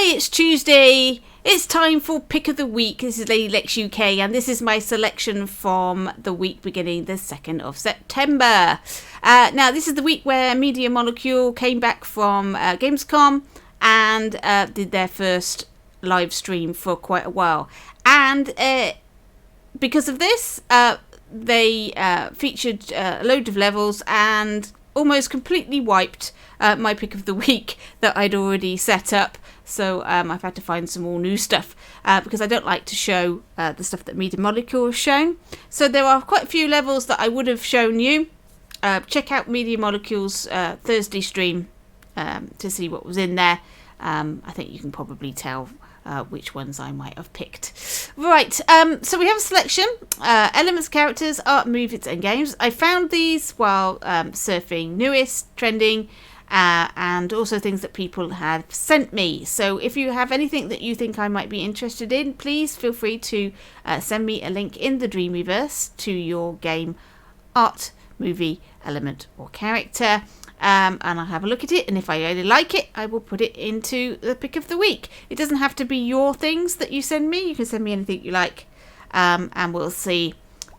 it's Tuesday. It's time for Pick of the Week. This is Lady Lex UK, and this is my selection from the week beginning the 2nd of September. Now, this is the week where Media Molecule came back from Gamescom and did their first live stream for quite a while. And because of this, they featured a load of levels and almost completely wiped my pick of the week that I'd already set up. So I've had to find some more new stuff because I don't like to show the stuff that Media Molecule has shown. So there are quite a few levels that I would have shown you. Check out Media Molecule's Thursday stream to see what was in there. I think you can probably tell which ones I might have picked. Right, so we have a selection. Elements, characters, art, movies and games. I found these while surfing newest, trending, and also things that people have sent me. So if you have anything that you think I might be interested in, please feel free to send me a link in the Dreamweverse to your game, art, movie, element or character. And I'll have a look at it, and if I really like it, I will put it into the pick of the week. It doesn't have to be your things that you send me. You can send me anything you like, and we'll see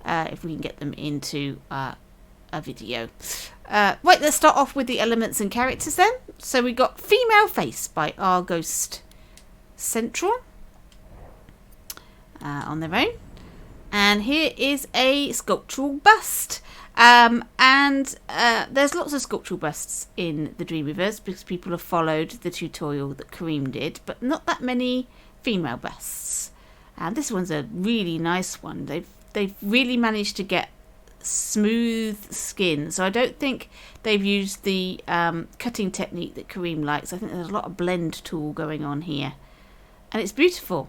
if we can get them into a video. Right, let's start off with the elements and characters then. So we got Female Face by Our Ghost Central on their own. And here is a sculptural bust. And there's lots of sculptural busts in the Dreamweverse because people have followed the tutorial that Kareem did, but not that many female busts. And this one's a really nice one. They've really managed to get smooth skin, so I don't think they've used the cutting technique that Kareem likes. I think there's a lot of blend tool going on here, and it's beautiful.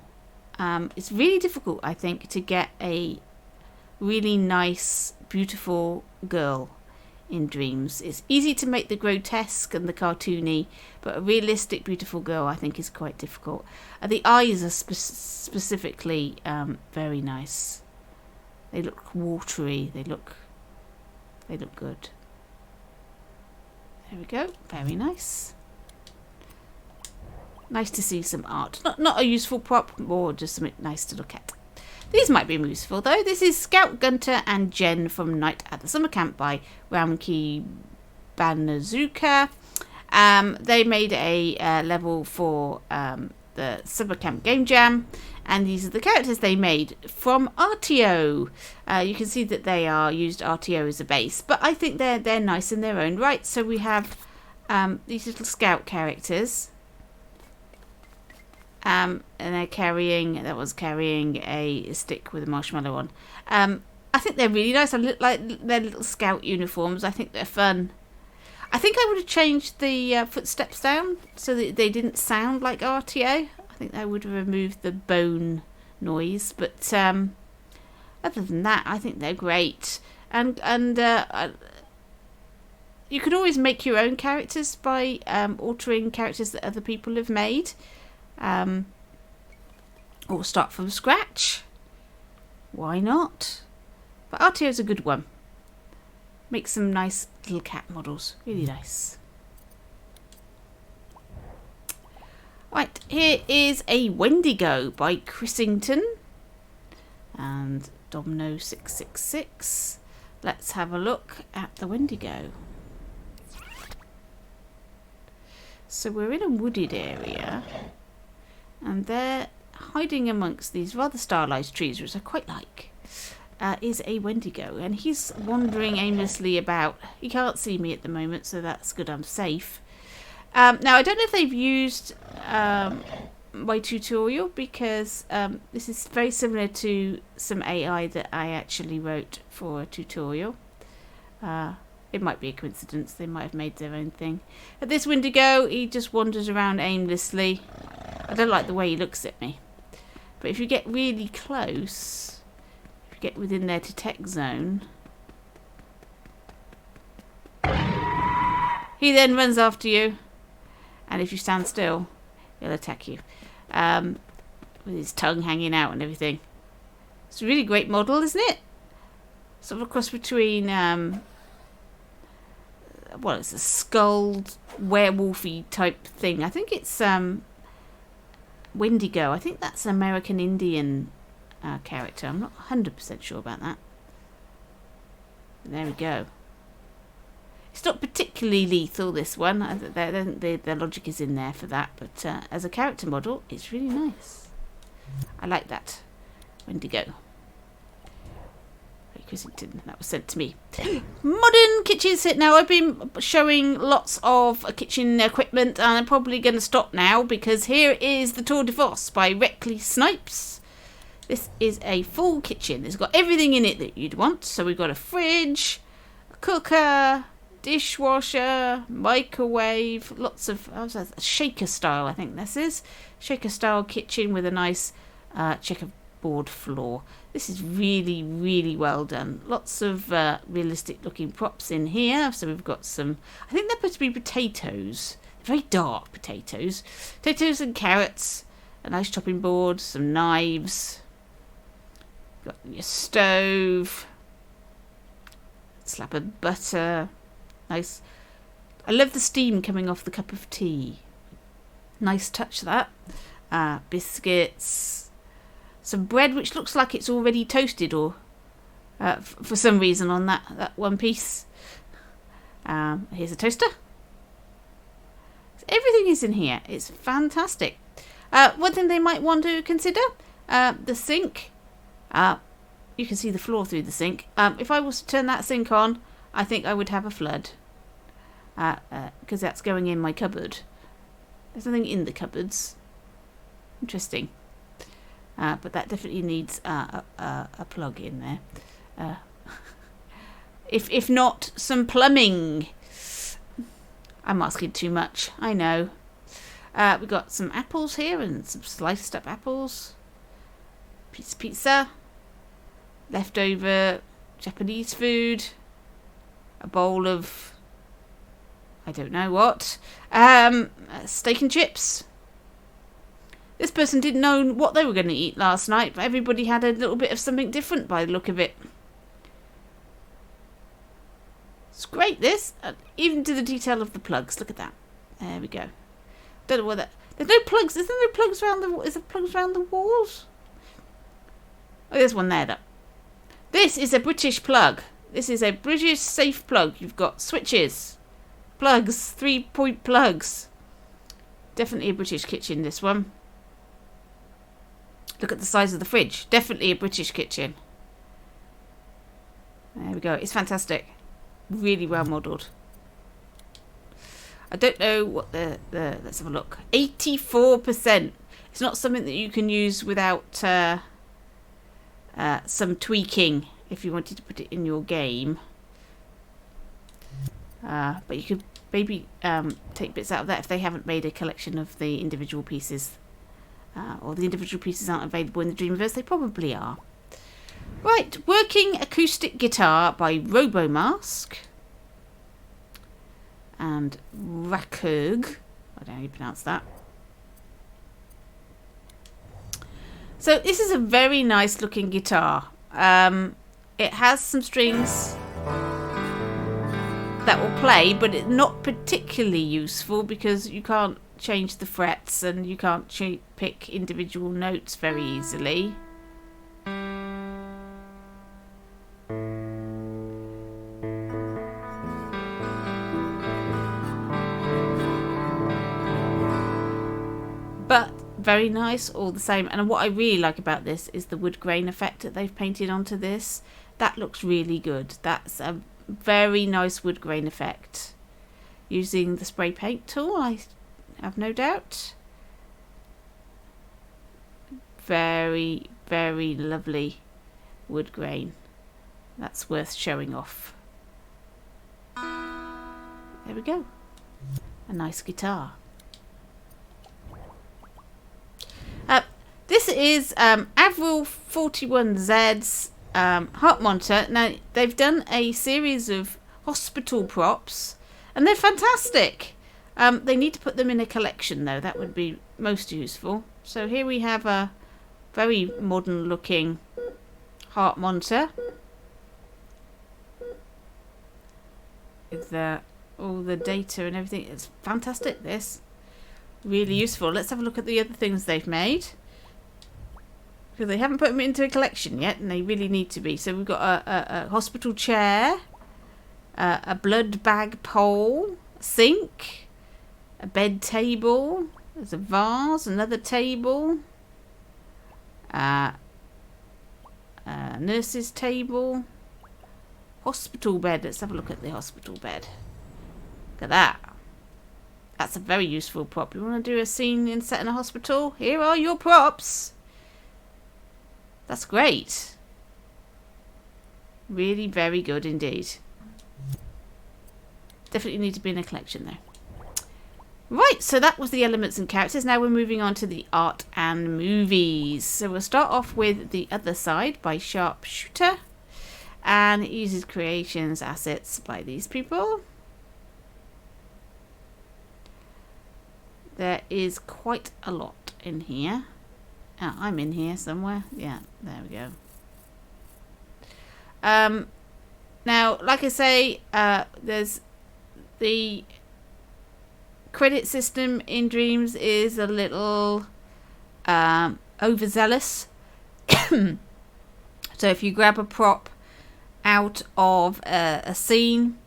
It's really difficult, I think, to get a really nice, beautiful girl in Dreams. It's easy to make the grotesque and the cartoony, but a realistic, beautiful girl, I think, is quite difficult. The eyes are specifically very nice. They look watery. They look good. There we go. Very nice. Nice to see some art. Not a useful prop, more just something nice to look at. These might be useful though. This is Scout, Gunter and Jen from Night at the Summer Camp by Ramki Banazuka. They made a level for the Summer Camp Game Jam, and these are the characters they made from RTO. You can see that they are used RTO as a base, but I think they're nice in their own right. So we have these little Scout characters. And they're carrying a stick with a marshmallow on. I think they're really nice. I look like their little scout uniforms. I think they're fun. I think I would have changed the footsteps down so that they didn't sound like RTO. I think I would have removed the bone noise. But other than that, I think they're great. And you can always make your own characters by altering characters that other people have made. Or start from scratch. Why not? But RTO is a good one. Makes some nice little cat models. Really nice. Right, here is a Windigo by Chrisington and Domino666. Let's have a look at the Windigo. So we're in a wooded area, and they're hiding amongst these rather stylized trees, which I quite like. Is a Wendigo, and he's wandering aimlessly about. He can't see me at the moment, so that's good. I'm safe. Now, I don't know if they've used my tutorial, because this is very similar to some AI that I actually wrote for a tutorial. It might be a coincidence. They might have made their own thing. But this Windigo, he just wanders around aimlessly. I don't like the way he looks at me. But if you get really close, if you get within their detect zone, he then runs after you. And if you stand still, he'll attack you. With his tongue hanging out and everything. It's a really great model, isn't it? Sort of a cross between... well, it's a skull werewolfy type thing. I think it's Windigo. I think that's an American Indian character. I'm not 100% sure about that. But there we go. It's not particularly lethal, this one. The logic is in there for that. But as a character model, it's really nice. I like that. Windigo. That was sent to me. Modern kitchen set. Now, I've been showing lots of kitchen equipment, and I'm probably going to stop now because here is the Tour de Force by Reckley Snipes. This is a full kitchen. It's got everything in it that you'd want. So we've got a fridge, a cooker, dishwasher, microwave, lots of shaker style. I think this is shaker style kitchen with a nice checkerboard floor. This is really, really well done. Lots of realistic looking props in here. So we've got some, I think they're supposed to be potatoes. Very dark potatoes. Potatoes and carrots. A nice chopping board. Some knives. Got your stove. Slab of butter. Nice. I love the steam coming off the cup of tea. Nice touch, that. Biscuits. Some bread which looks like it's already toasted, or for some reason on that one piece. Here's a toaster. Everything is in here. It's fantastic. One thing they might want to consider, the sink. You can see the floor through the sink. If I was to turn that sink on, I think I would have a flood. Because that's going in my cupboard. There's nothing in the cupboards. Interesting. But that definitely needs a plug in there. If not, some plumbing. I'm asking too much, I know. We've got some apples here and some sliced up apples. Pizza. Leftover Japanese food. A bowl of, I don't know what. Steak and chips. This person didn't know what they were going to eat last night, but everybody had a little bit of something different by the look of it. It's great, this. Even to the detail of the plugs. Look at that. There we go. Don't know what that... There's no plugs. Is there no plugs around the... Is there plugs around the walls? Oh, there's one there, though. This is a British plug. This is a British safe plug. You've got switches. Plugs. 3-point plugs. Definitely a British kitchen, this one. Look at the size of the fridge. Definitely a British kitchen. There we go. It's fantastic. Really well modelled. I don't know what the let's have a look. 84%. It's not something that you can use without some tweaking if you wanted to put it in your game. But you could maybe take bits out of that if they haven't made a collection of the individual pieces. Or the individual pieces aren't available in the Dreamverse. They probably are. Right, working acoustic guitar by Robomask and Rakug. I don't know how you pronounce that. So this is a very nice looking guitar. It has some strings that will play, but it's not particularly useful because you can't change the frets and you can't pick individual notes very easily. But very nice all the same. And what I really like about this is the wood grain effect that they've painted onto this. That looks really good. That's a very nice wood grain effect. Using the spray paint tool, I have no doubt. Very, very lovely wood grain. That's worth showing off. There we go. A nice guitar. This is Avril 41Z's heart monitor. Now, they've done a series of hospital props, and they're fantastic. They need to put them in a collection, though. That would be most useful. So here we have a very modern-looking heart monitor. With all the data and everything. It's fantastic, this. Really useful. Let's have a look at the other things they've made. Because they haven't put them into a collection yet, and they really need to be. So we've got a hospital chair, a blood bag pole, a sink, a bed table, there's a vase, another table, a nurse's table, hospital bed. Let's have a look at the hospital bed. Look at that. That's a very useful prop. You want to do a scene in set in a hospital? Here are your props. That's great. Really very good indeed. Definitely need to be in a collection though. Right, so that was the elements and characters. Now we're moving on to the art and movies. So we'll start off with The Other Side by Sharpshooter. And it uses creations, assets by these people. There is quite a lot in here. Oh, I'm in here somewhere. Yeah, there we go. Now, like I say, there's the credit system in Dreams is a little overzealous. So if you grab a prop out of a scene,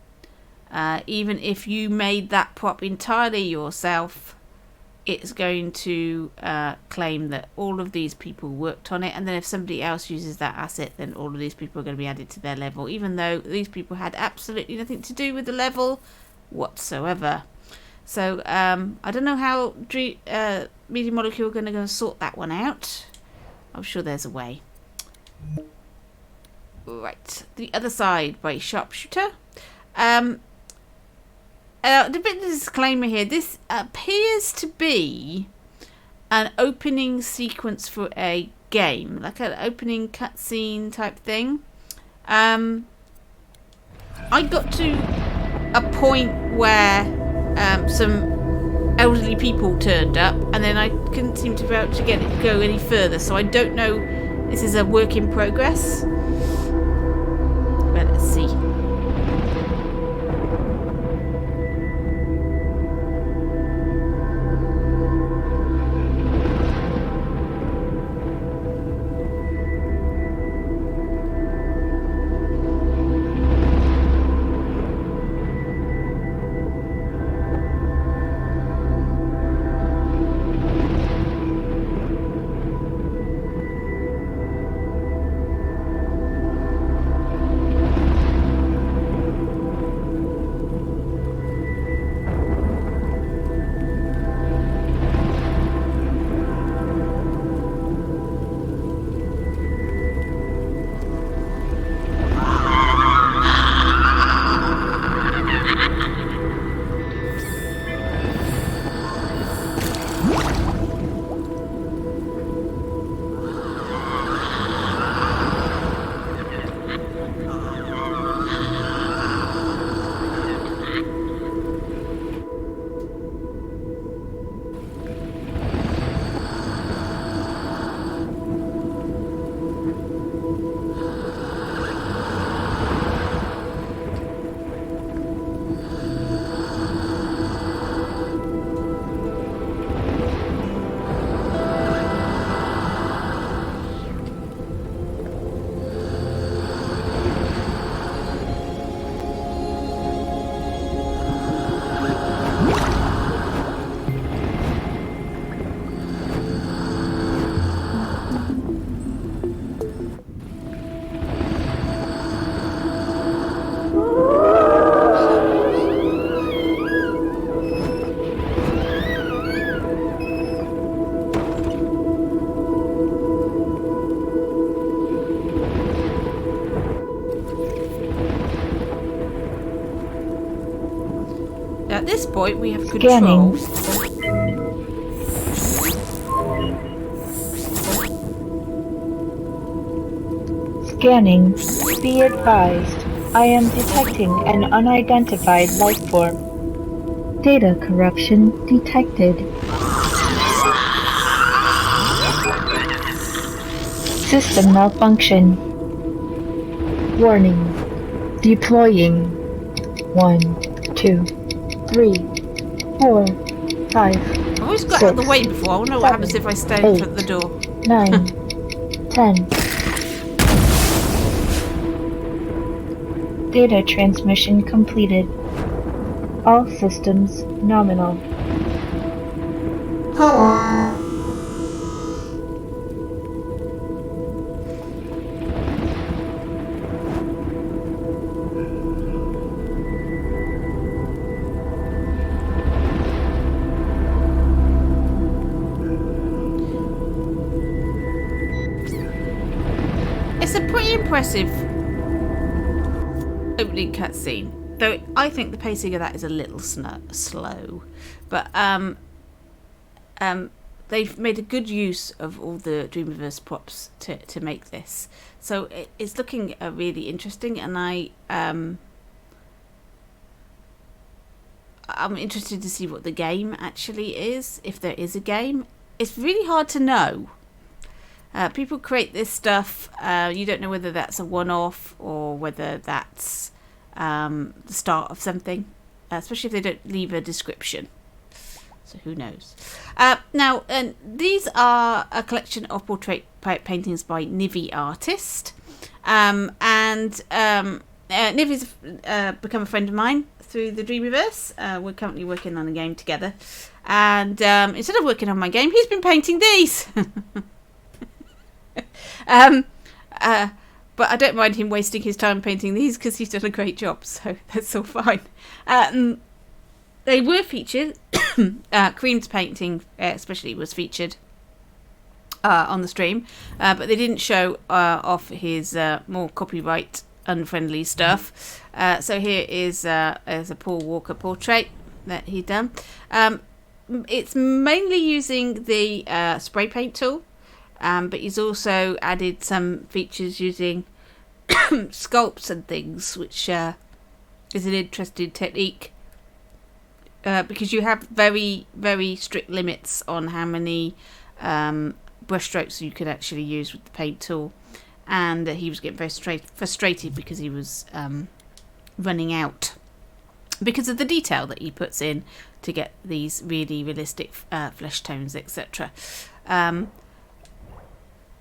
even if you made that prop entirely yourself, it's going to claim that all of these people worked on it, and then if somebody else uses that asset, then all of these people are going to be added to their level, even though these people had absolutely nothing to do with the level whatsoever. So I don't know how Media Molecule are going to go and sort that one out. I'm sure there's a way. Right, The Other Side by Sharpshooter. A bit of a disclaimer here. This appears to be an opening sequence for a game, like an opening cutscene type thing. I got to a point where some elderly people turned up, and then I couldn't seem to be able to get it to go any further. So I don't know. This is a work in progress. Well, let's see. At this point, we have control. Scanning. Be advised, I am detecting an unidentified life form. Data corruption detected. System malfunction. Warning. Deploying. 1, 2, 3, 4, 5. always got out of the way before. I wonder what happens if I stay in front of the door. 9, 10. Data transmission completed. All systems nominal. It's a pretty impressive opening cutscene, though I think the pacing of that is a little slow. But they've made a good use of all the Dreamverse props to make this, so it's looking really interesting, and I'm interested to see what the game actually is, if there is a game. It's really hard to know. People create this stuff. You don't know whether that's a one-off or whether that's the start of something, especially if they don't leave a description. So who knows? Now, these are a collection of portrait paintings by Nivi Artist. Nivi's become a friend of mine through the Dreamverse. We're currently working on a game together. And instead of working on my game, he's been painting these. But I don't mind him wasting his time painting these because he's done a great job, so that's all fine. They were featured. Cream's painting especially was featured on the stream, but they didn't show off his more copyright unfriendly stuff. So here is a Paul Walker portrait that he'd done. It's mainly using the spray paint tool. But he's also added some features using sculpts and things, which is an interesting technique because you have very, very strict limits on how many brushstrokes you could actually use with the paint tool. And he was getting very frustrated because he was running out because of the detail that he puts in to get these really realistic flesh tones, etc.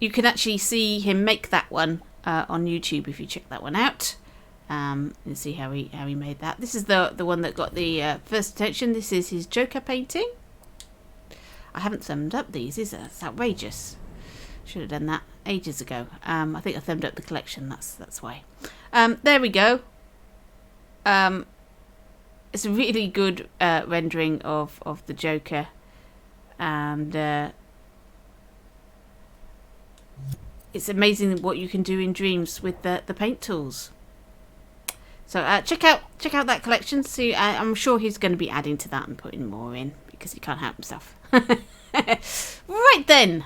You can actually see him make that one on YouTube if you check that one out. And see how he made that. This is the one that got the first attention. This is his Joker painting. I haven't thumbed up these. It's outrageous. Should have done that ages ago. I think I thumbed up the collection. That's why. There we go. It's a really good rendering of the Joker, and it's amazing what you can do in Dreams with the paint tools. So check out that collection. See, I'm sure he's going to be adding to that and putting more in because he can't help himself. Right then,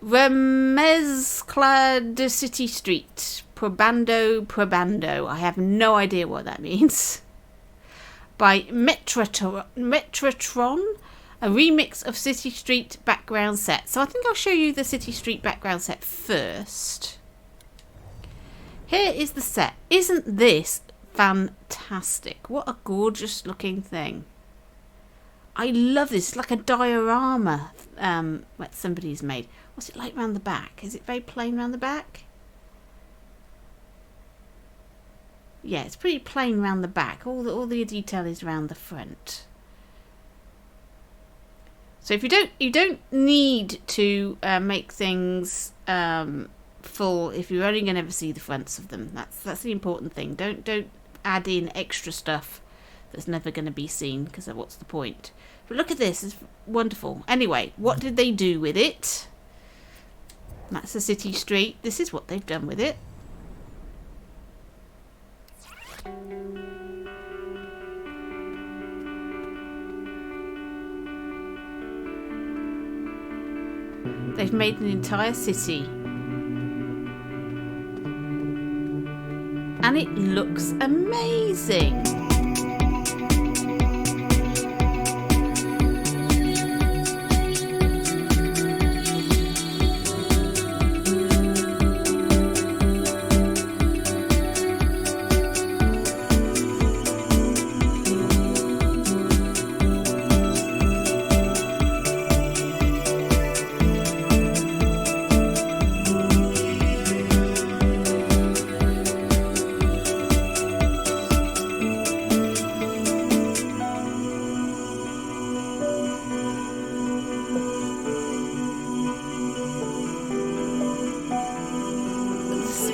Ramez clad City Street, Probando. I have no idea what that means. By Metratron. A remix of City Street background set. So I think I'll show you the City Street background set first. Here is the set. Isn't this fantastic? What a gorgeous looking thing. I love this. It's like a diorama that somebody's made. What's it like round the back? Is it very plain round the back? Yeah, it's pretty plain round the back. All the detail is around the front. So if you don't need to make things full if you're only going to ever see the fronts of them. That's the important thing. Don't add in extra stuff that's never going to be seen, because what's the point? But look at this, it's wonderful. Anyway, what did they do with it? That's the City Street. This is what they've done with it. They've made an entire city. And it looks amazing.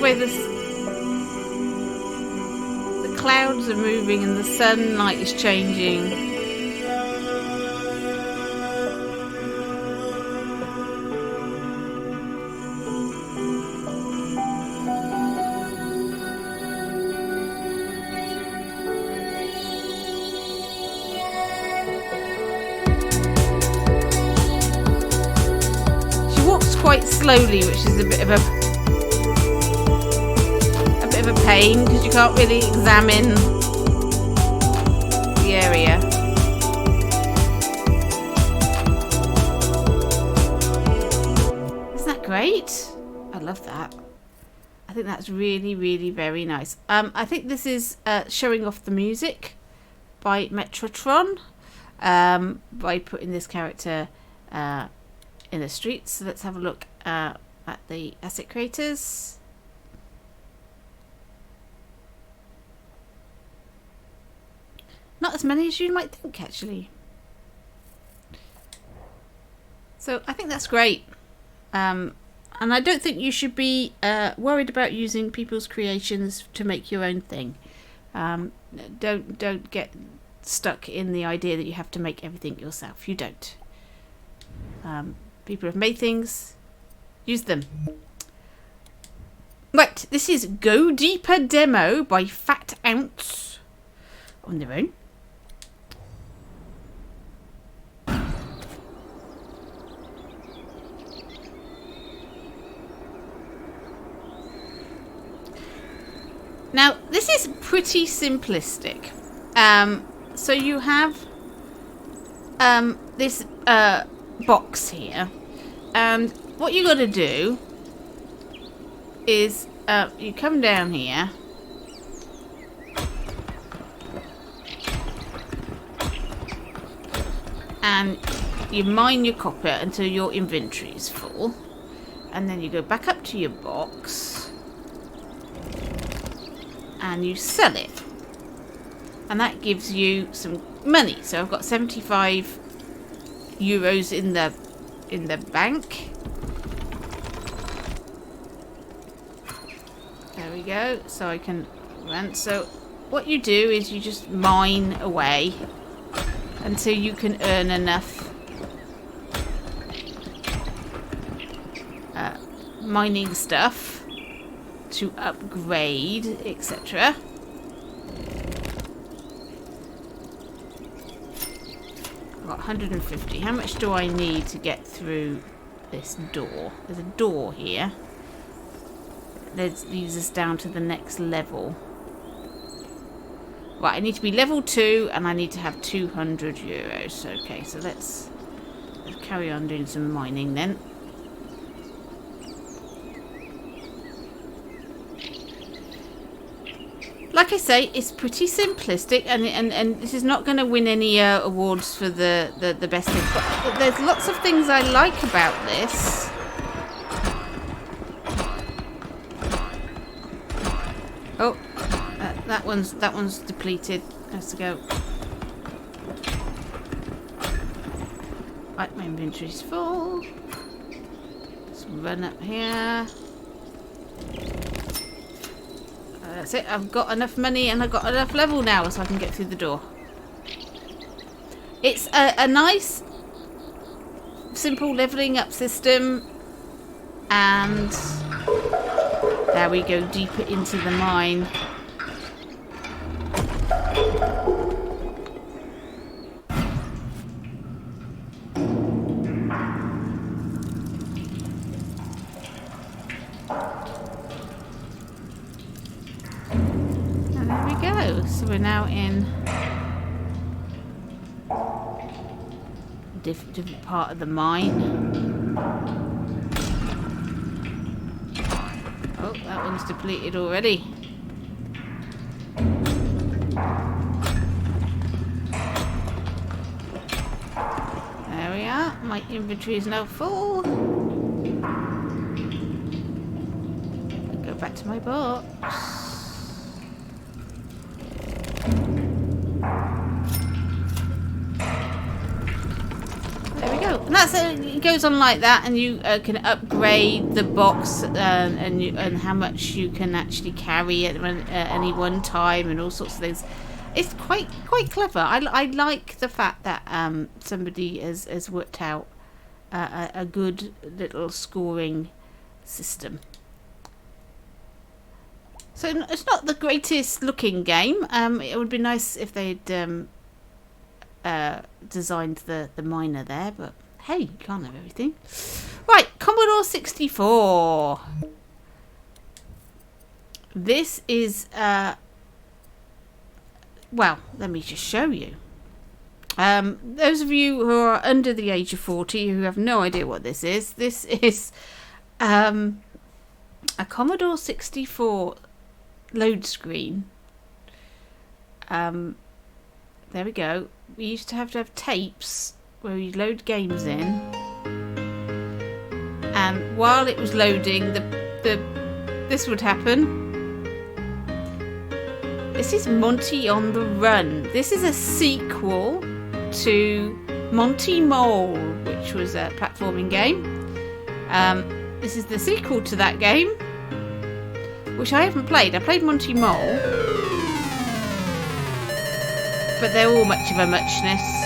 way the clouds are moving and the sunlight is changing. Quite slowly, which is a bit of a pain because you can't really examine the area. Isn't that great? I love that. I think that's really, really very nice. I think this is showing off the music by Metrotron by putting this character in the streets. So let's have a look at the asset creators. Not as many as you might think, actually. So I think that's great. And I don't think you should be worried about using people's creations to make your own thing. Don't get stuck in the idea that you have to make everything yourself. You don't. People have made things. Use them. Right, this is Go Deeper Demo by Fat Ounce on their own. Now, this is pretty simplistic. So you have this box here, and what you got to do is you come down here and you mine your copper until your inventory is full, and then you go back up to your box and you sell it, and that gives you some money. So I've got 75 euros in the bank. There we go. So I can rent. So what you do is you just mine away until you can earn enough mining stuff to upgrade, etc. I've got 150. How much do I need to get through this door? There's a door here. That leads us down to the next level. Right, I need to be level 2 and I need to have 200 euros. Okay, so let's carry on doing some mining then. Like I say, it's pretty simplistic, and this is not going to win any awards for the best thing. But there's lots of things I like about this. Oh, that one's depleted. Has to go. Right, my inventory's full. Let's run up here. That's it. I've got enough money and I've got enough level now so I can get through the door. It's a nice, simple leveling up system. And there we go, deeper into the mine. So we're now in a different part of the mine. Oh, that one's depleted already. There we are. My inventory is now full. Go back to my box. There we go. And it goes on like that, and you can upgrade the box and how much you can actually carry at any one time, and all sorts of things. It's quite clever. I like the fact that somebody has worked out a good little scoring system. So it's not the greatest looking game. It would be nice if they'd designed the miner there, but hey, you can't have everything. Right, Commodore 64. This is well, let me just show you. Those of you who are under the age of 40 who have no idea what this is a Commodore 64 load screen. There we go. We used to have tapes where you load games in, and while it was loading, this would happen. This is Monty on the Run. This is a sequel to Monty Mole, which was a platforming game. This is the sequel to that game, which I haven't played. I played Monty Mole, but they're all much of a muchness.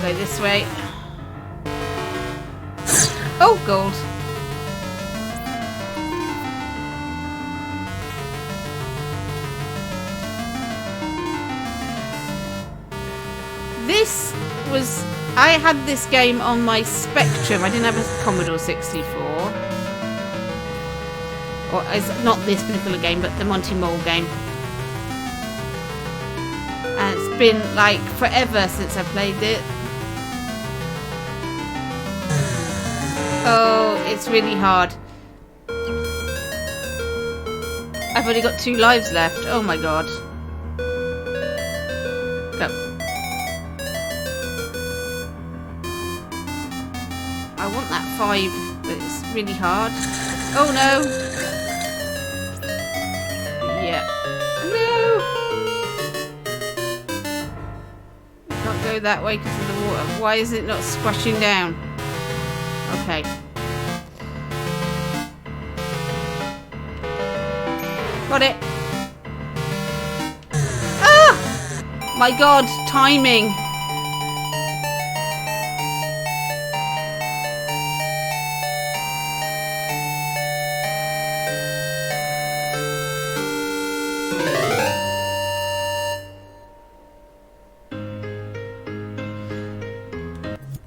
Go this way. Oh, gold. This was... I had this game on my Spectrum. I didn't have a Commodore 64. Or it's not this particular game, but the Monty Mole game. And it's been like forever since I played it. Oh, it's really hard. I've only got 2 lives left. Oh my god. Go. I want that 5, but it's really hard. Oh no. Yeah. No. Can't go that way because of the water. Why is it not splashing down? Okay. Got it. Ah! My god, timing.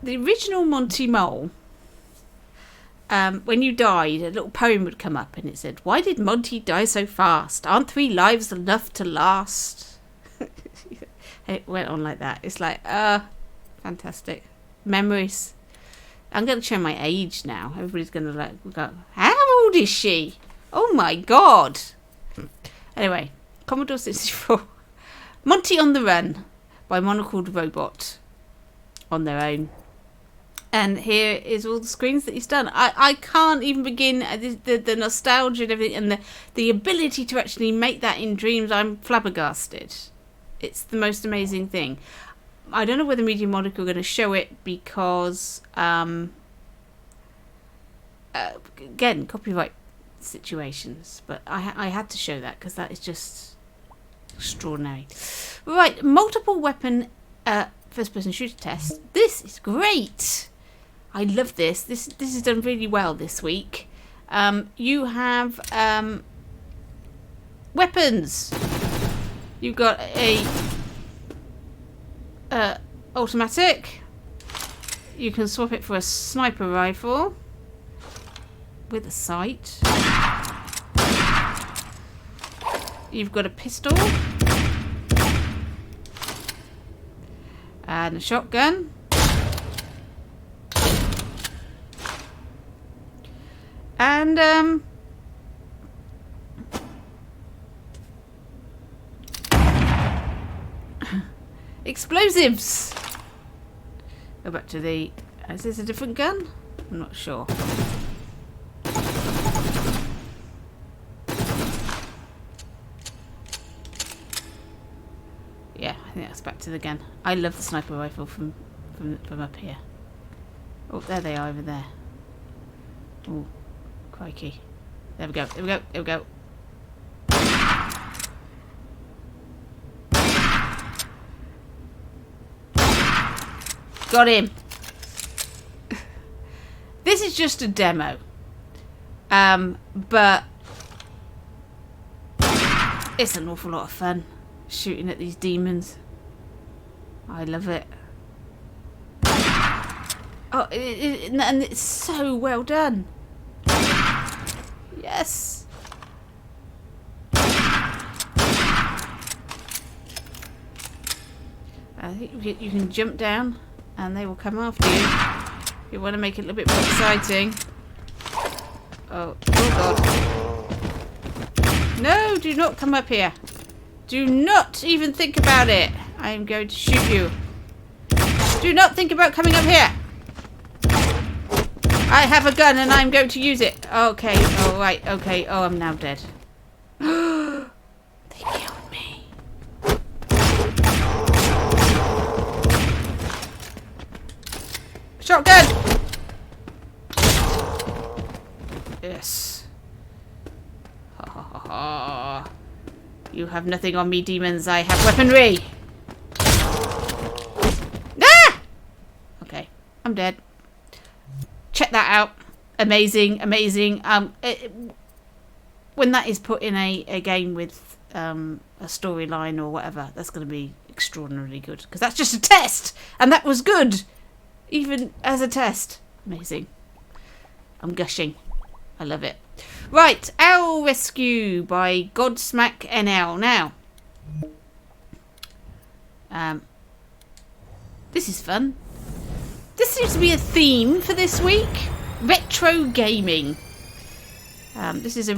The original Monty Mole, when you died, a little poem would come up and it said, "Why did Monty die so fast? Aren't 3 lives enough to last?" It went on like that. It's like, fantastic. Memories. I'm going to show my age now. Everybody's going to go, how old is she? Oh my god. Anyway, Commodore 64. Monty on the Run by Monocled Robot on their own. And here is all the screens that he's done. I can't even begin the nostalgia and everything, and the ability to actually make that in dreams. I'm flabbergasted. It's the most amazing thing. I don't know whether Media Monaco are going to show it because, again, copyright situations. But I had to show that because that is just extraordinary. Right, multiple weapon first-person shooter test. This is great. I love this. This is done really well this week. You have weapons. You've got a automatic. You can swap it for a sniper rifle with a sight. You've got a pistol. And a shotgun. And explosives. Go back to the... Is this a different gun? I'm not sure. Yeah, I think that's back to the gun. I love the sniper rifle from up here. Oh, there they are over there. Oh, crikey. There we go, there we go, there we go. Got him. This is just a demo. But it's an awful lot of fun shooting at these demons. I love it. Oh, and it's so well done. Yes. I think you can jump down and they will come after you. You want to make it a little bit more exciting. Oh God. No, do not come up here. Do not even think about it. I am going to shoot you. Do not think about coming up here. I have a gun and I'm going to use it. Okay, oh right, okay. Oh, I'm now dead. They killed me. Shotgun! Yes. Ha ha ha ha. You have nothing on me, demons. I have weaponry. Ah! Okay, I'm dead. Check that out. Amazing, amazing. When that is put in a game with a storyline or whatever, that's going to be extraordinarily good. Because that's just a test! And that was good! Even as a test. Amazing. I'm gushing. I love it. Right, Owl Rescue by Godsmack NL. Now, this is fun. This seems to be a theme for this week. Retro gaming. This is a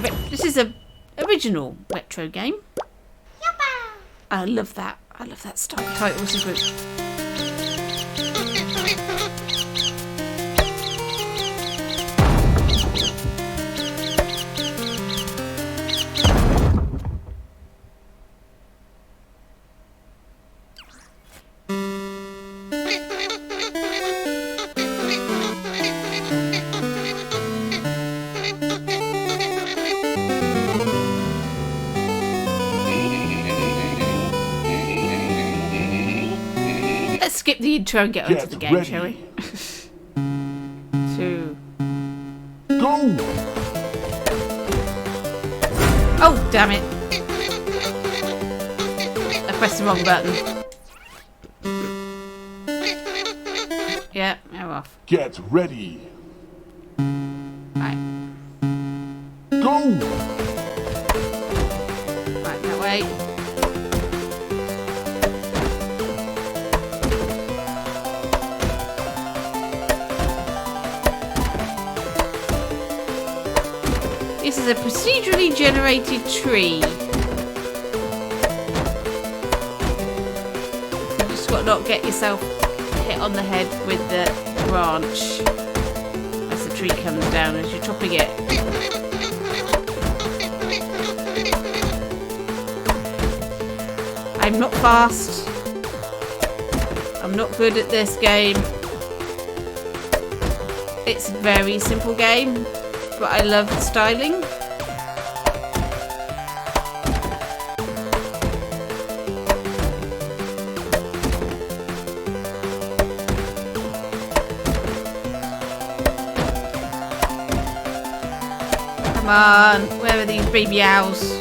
original retro game. Yuppa! I love that. I love that style title sequence. Skip the intro and get onto the game, shall we? 2. Go! Oh, damn it. I pressed the wrong button. Yeah, we're off. Get ready. Right. Go! Right, that way. This is a procedurally generated tree. You just got to not get yourself hit on the head with the branch as the tree comes down as you're chopping it. I'm not fast. I'm not good at this game. It's a very simple game. But I love the styling. Come on, where are these baby owls?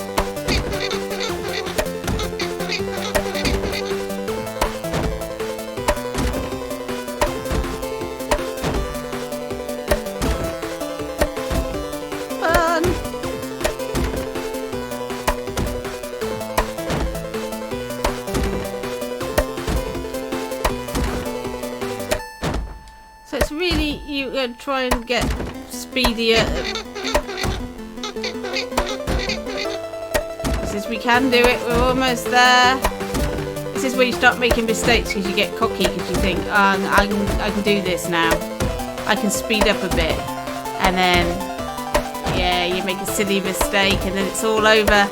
gonna try and get speedier. This is, we can do it. We're almost there. This is where you start making mistakes because you get cocky because you think, oh, I can do this now. I can speed up a bit, and then yeah, you make a silly mistake, and then it's all over.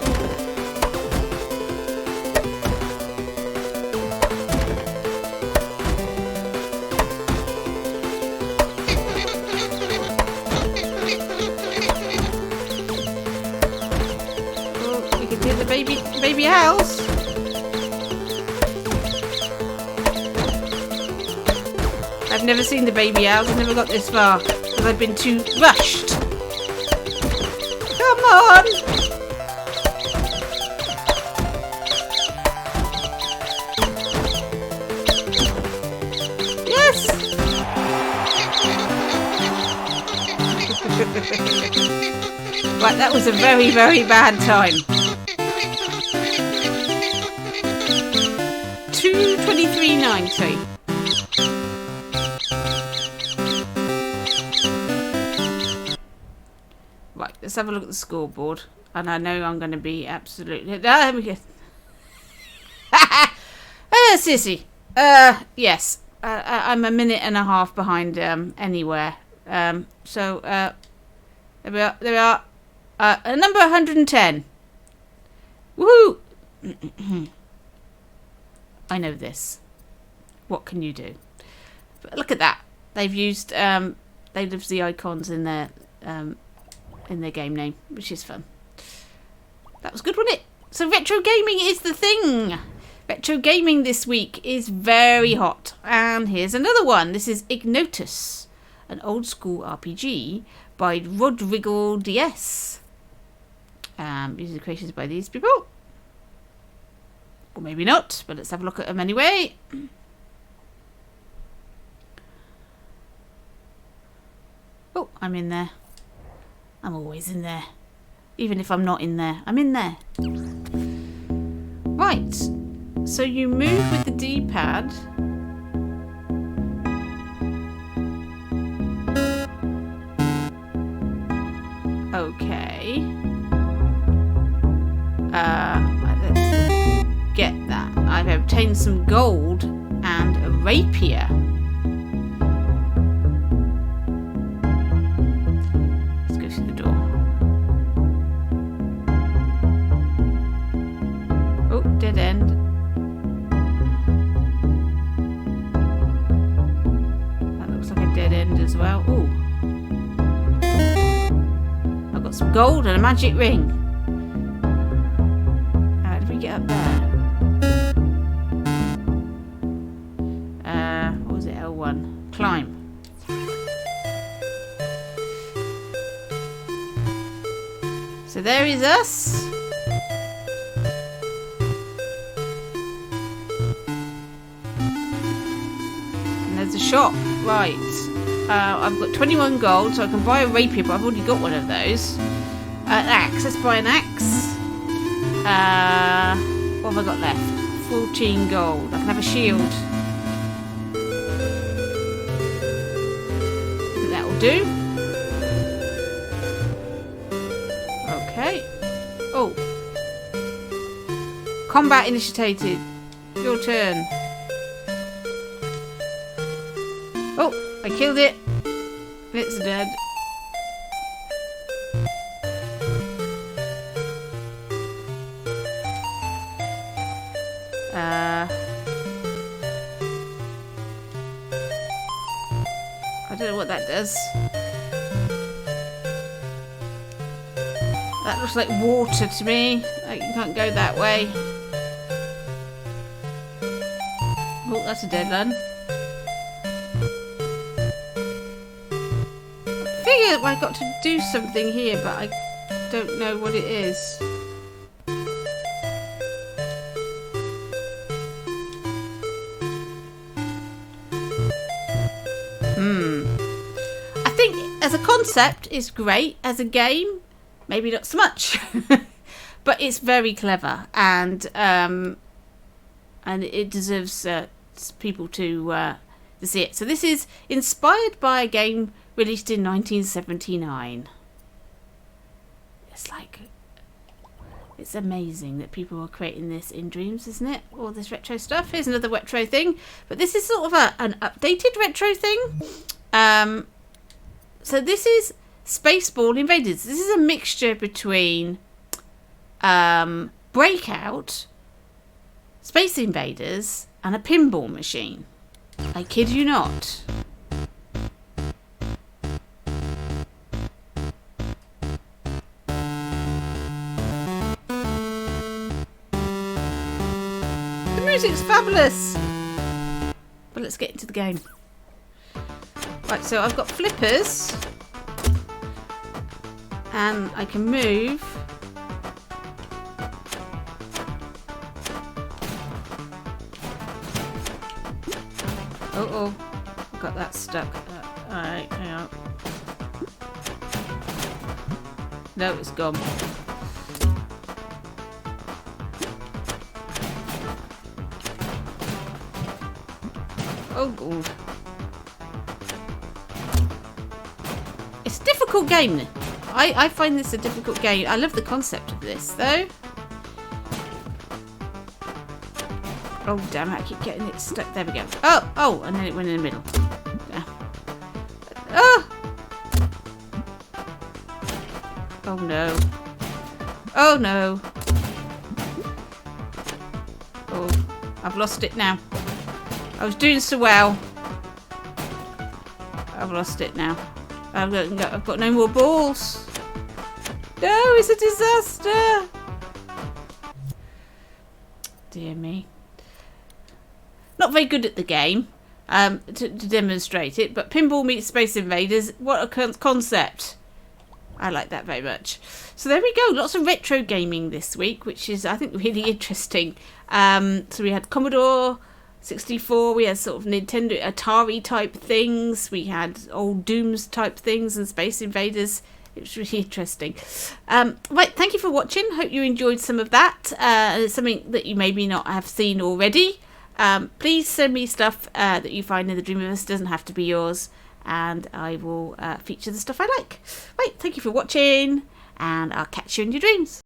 Baby house. I've never seen the baby house. I've never got this far because I've been too rushed. Come on. Yes. Right, that was a very, very bad time. 2:23.90. Right, let's have a look at the scoreboard. And I know I'm going to be absolutely... Let me get... Sissy. Yes. I'm a minute and a half behind anywhere. So, there we are. There we are. Number 110. Woohoo! I know this. What can you do? But look at that. They've used the icons in their game name, which is fun. That was good, wasn't it? So retro gaming is the thing. Retro gaming this week is very hot. And here's another one. This is Ignotus, an old school RPG by Rodrigo DS. These are creations by these people. Or maybe not, but let's have a look at them anyway. Oh, I'm in there. I'm always in there. Even if I'm not in there, I'm in there. Right. So you move with the D-pad. Okay. Let's get that. I've obtained some gold and a rapier. Let's go through the door. Oh, dead end. That looks like a dead end as well. Ooh. I've got some gold and a magic ring. How did we get up there? What was it? L1. Climb. So there is us. And there's a shop. Right. I've got 21 gold, so I can buy a rapier, but I've already got one of those. An axe. Let's buy an axe. What have I got left? 14 gold. I can have a shield. I think that will do. Okay. Oh. Combat initiated. Your turn. Oh, I killed it. It's dead. I don't know what that does. That looks like water to me. Like you can't go that way. Oh, that's a dead one. I figured I got to do something here, but I don't know what it is. I think as a concept it's great. As a game, maybe not so much. But it's very clever, and it deserves people to see it. So this is inspired by a game released in 1979. It's like, it's amazing that people are creating this in dreams, isn't it? All this retro stuff. Here's another retro thing, but this is sort of an updated retro thing. So this is Spaceball Invaders. This is a mixture between Breakout, Space Invaders, and a pinball machine. I kid you not. The music's fabulous. But let's get into the game. Right, so I've got flippers. And I can move. Oh, I got that stuck. Alright, hang on. No, it's gone. Oh, God. It's a difficult game. I find this a difficult game. I love the concept of this, though. Oh, damn it. I keep getting it stuck. There we go. Oh, and then it went in the middle. Yeah. Oh! Oh, no. Oh, no. Oh, I've lost it now. I was doing so well. I've lost it now. I've got no more balls. No, it's a disaster. Dear me. Not very good at the game to demonstrate it, but Pinball meets Space Invaders, what a concept. I like that very much. So there we go, lots of retro gaming this week, which is, I think, really interesting. So we had Commodore 64, we had sort of Nintendo, Atari type things, we had old Dooms type things and Space Invaders. It was really interesting. Right, thank you for watching. Hope you enjoyed some of that. It's something that you maybe not have seen already. Please send me stuff that you find in the Dreamiverse. It doesn't have to be yours, and I will feature the stuff I like. Right, thank you for watching, and I'll catch you in your dreams.